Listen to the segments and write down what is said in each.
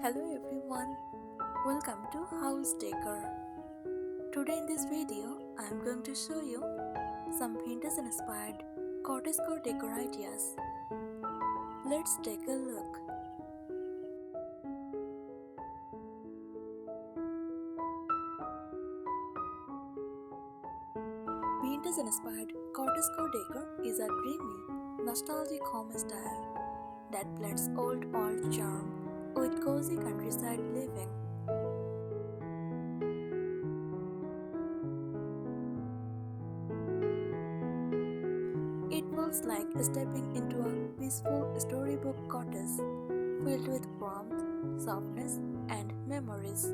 Hello everyone, welcome to House Decor. Today in this video, I am going to show you some vintage inspired cottagecore decor ideas. Let's take a look. Vintage inspired cottagecore decor is a dreamy, nostalgic home style that blends old charm with cozy countryside living. It feels like stepping into a peaceful storybook cottage filled with warmth, softness, and memories.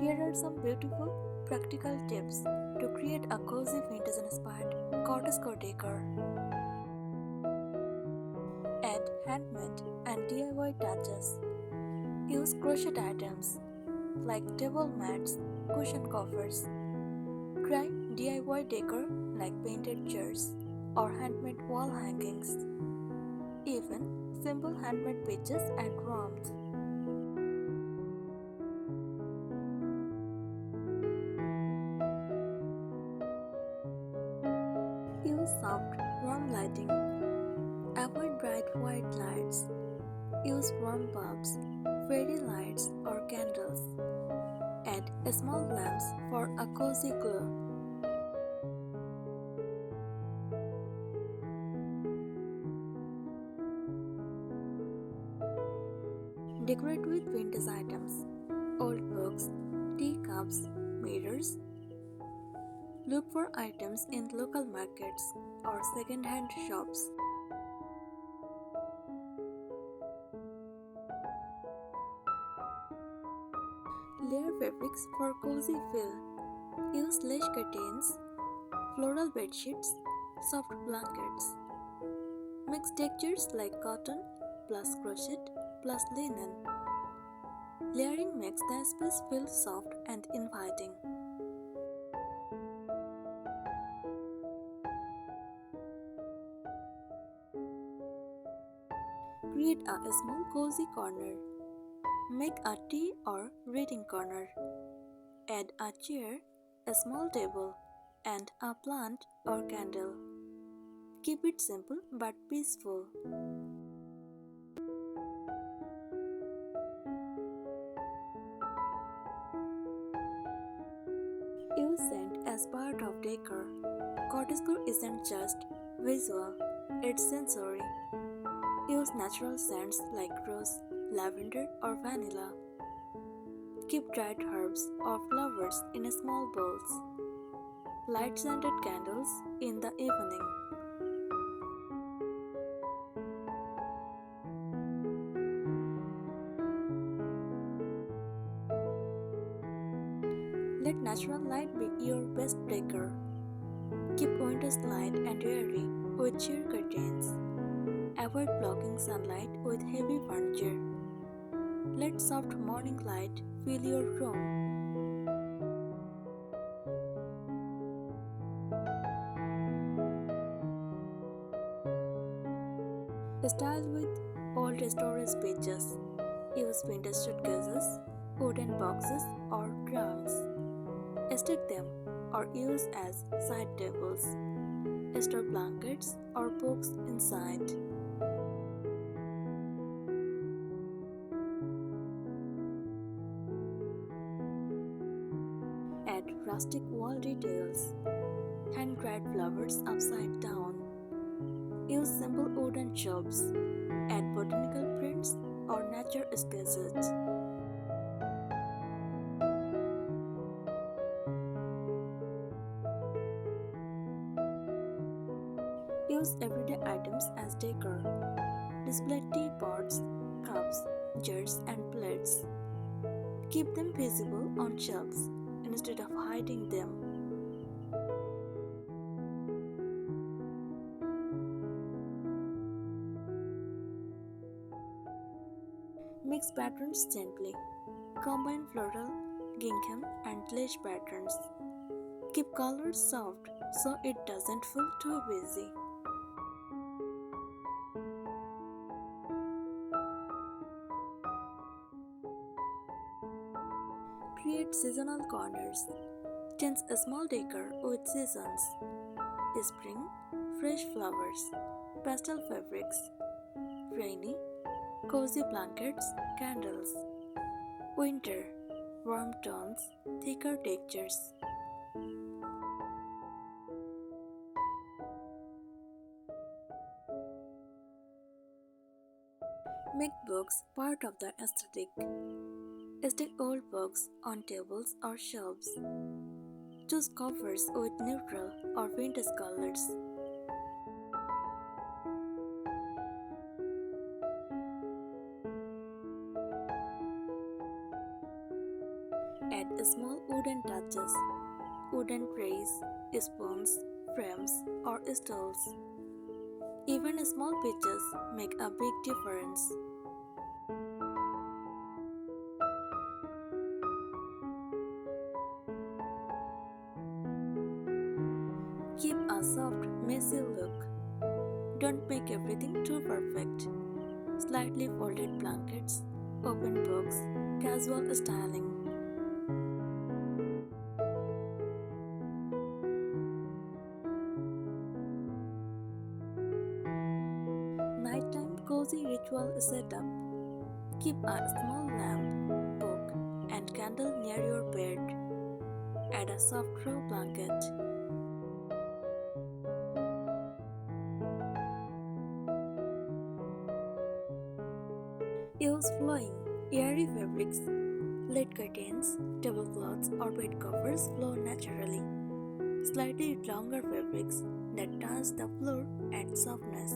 Here are some beautiful, practical tips to create a cozy vintage-inspired cottagecore decor. Add handmade and DIY touches. Use crochet items like table mats, cushion covers. Try DIY decor like painted chairs or handmade wall hangings. Even simple handmade pitches add warmth. Use soft, warm lighting. Avoid bright white lights. Use warm bulbs, fairy lights or candles. Add small lamps for a cozy glow. Decorate with vintage items, old books, teacups, mirrors. Look for items in local markets or second-hand shops. Layer fabrics for cozy feel. Use lace curtains, floral bedsheets, soft blankets. Mix textures like cotton plus crochet plus linen. Layering makes the space feel soft and inviting. Create a small cozy corner. Make a tea or reading corner. Add a chair, a small table, and a plant or candle. Keep it simple but peaceful. Use scent as part of decor. Cottagecore isn't just visual, it's sensory. Use natural scents like rose, lavender, or vanilla. Keep dried herbs or flowers in small bowls. Light scented candles in the evening. Let natural light be your best decor. Keep windows light and airy with sheer curtains. Avoid blocking sunlight with heavy furniture. Let soft morning light fill your room. Style with old storage pages. Use vintage suitcases, wooden boxes, or trunks. Stack them or use as side tables. Store blankets or books inside. Add rustic wall details. Hand-dried flowers upside down. Use simple wooden shelves. Add botanical prints or nature sketches. Use everyday items as decor. Display teapots, cups, jars, and plates. Keep them visible on shelves instead of hiding them. Mix patterns gently. Combine floral, gingham, and lace patterns. Keep colors soft so it doesn't feel too busy. Create seasonal corners. Change a small decor with seasons. Spring, fresh flowers, pastel fabrics. Rainy, cozy blankets, candles. Winter, warm tones, thicker textures. Make books part of the aesthetic. Stick old books on tables or shelves. Choose covers with neutral or vintage colors. Add small wooden touches, wooden trays, spoons, frames, or stools. Even small pieces make a big difference. Keep a soft, messy look. Don't make everything too perfect. Slightly folded blankets, open books, casual styling. Nighttime cozy ritual setup. Keep a small lamp, book, and candle near your bed. Add a soft throw blanket. Use flowing, airy fabrics. Let curtains, tablecloths, or bed covers flow naturally. Slightly longer fabrics that touch the floor add softness.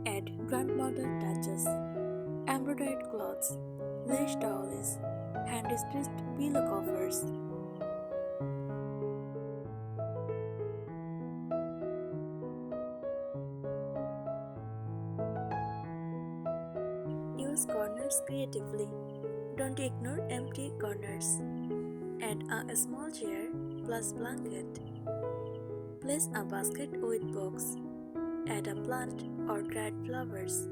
Add grandmother touches. Embroidered cloths, lace towels, hand-stitched pillow covers. Use corners creatively. Don't ignore empty corners. Add a small chair plus blanket. Place a basket with books. Add a plant or dried flowers.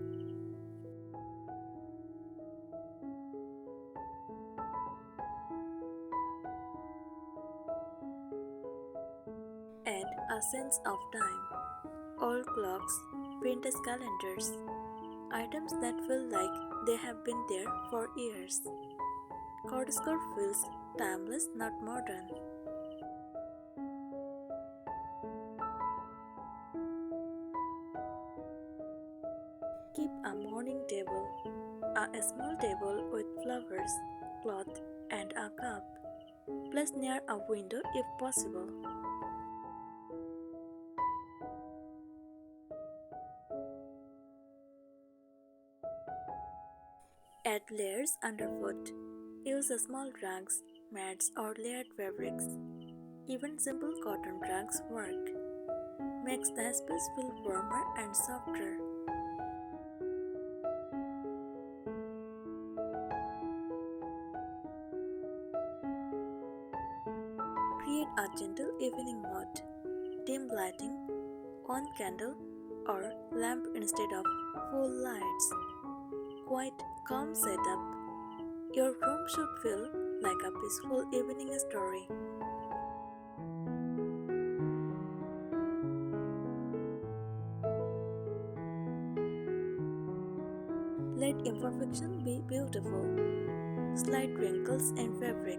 Add a sense of time. Old clocks, vintage calendars, items that feel like they have been there for years. Cottagecore feels timeless, not modern. Keep a morning table, a small table with flowers, cloth, and a cup. Place near a window if possible. Add layers underfoot. Use small rugs, mats, or layered fabrics. Even simple cotton rugs work. Makes the space feel warmer and softer. Create a gentle evening mood. Dim lighting, on candle, or lamp instead of full lights. Quiet, calm setup. Your room should feel like a peaceful evening story. Let imperfection be beautiful. Slight wrinkles in fabric,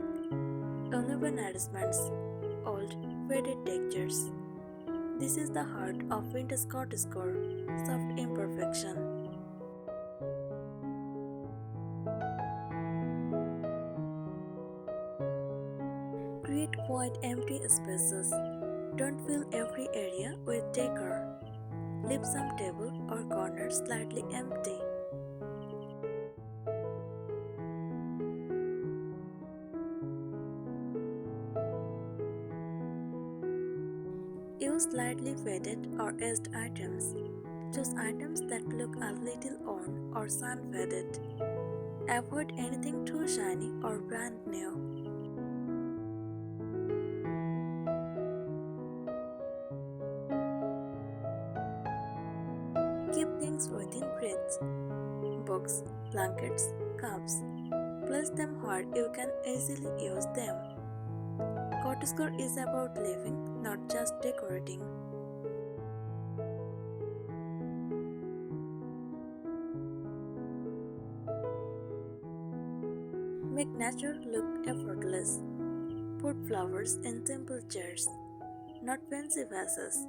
uneven adjustments, old, faded textures. This is the heart of vintage Cottagecore, soft imperfection. Create quiet empty spaces. Don't fill every area with decor. Leave some table or corners slightly empty. Use slightly faded or edged items. Choose items that look a little worn or sun-faded. Avoid anything too shiny or brand new. Keep things within reach. Books, blankets, cups. Place them where you can easily use them. Cottagecore is about living, not just decorating. Make nature look effortless. Put flowers in simple jars, not fancy vases.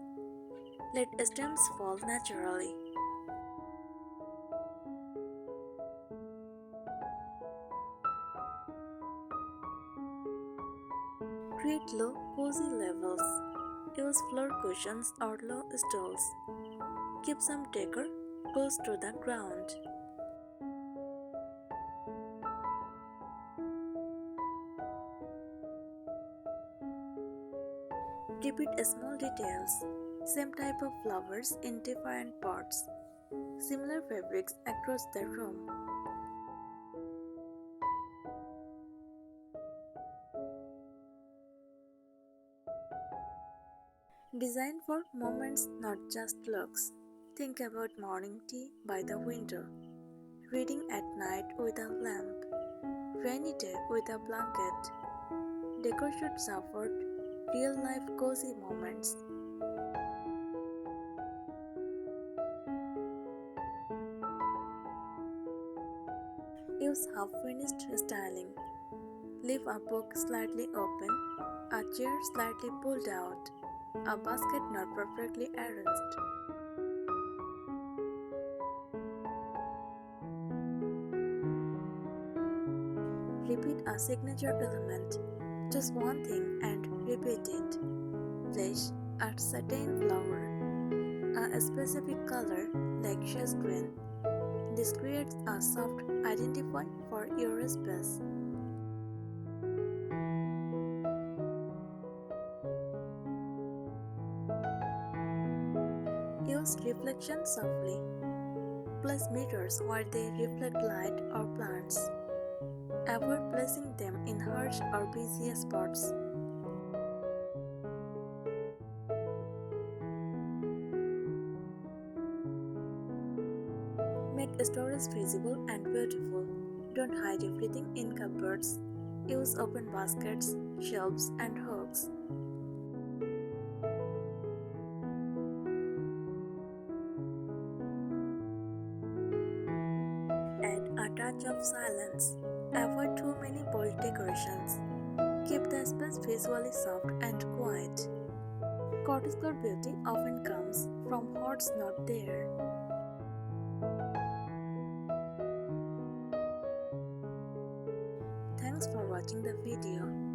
Let stems fall naturally. Create low, cozy levels. Use floor cushions or low stools. Keep some decor close to the ground. Repeat small details. Same type of flowers in different pots. Similar fabrics across the room. Design for moments, not just looks. Think about morning tea by the window, reading at night with a lamp, rainy day with a blanket. Decor should support real life cozy moments. Use half finished styling. Leave a book slightly open, a chair slightly pulled out, a basket not perfectly arranged. Repeat a signature element. Choose one thing and repeat it. Flash a certain flower, a specific color like chess green. This creates a soft identifier for your space. Use reflection softly. Place mirrors where they reflect light or plants. Avoid placing them in harsh or busy spots. Make storage visible and beautiful. Don't hide everything in cupboards. Use open baskets, shelves, and hooks. Add a touch of silence. Avoid too many bold decorations. Keep the space visually soft and quiet. Cottagecore beauty often comes from what's not there. Thanks for watching the video.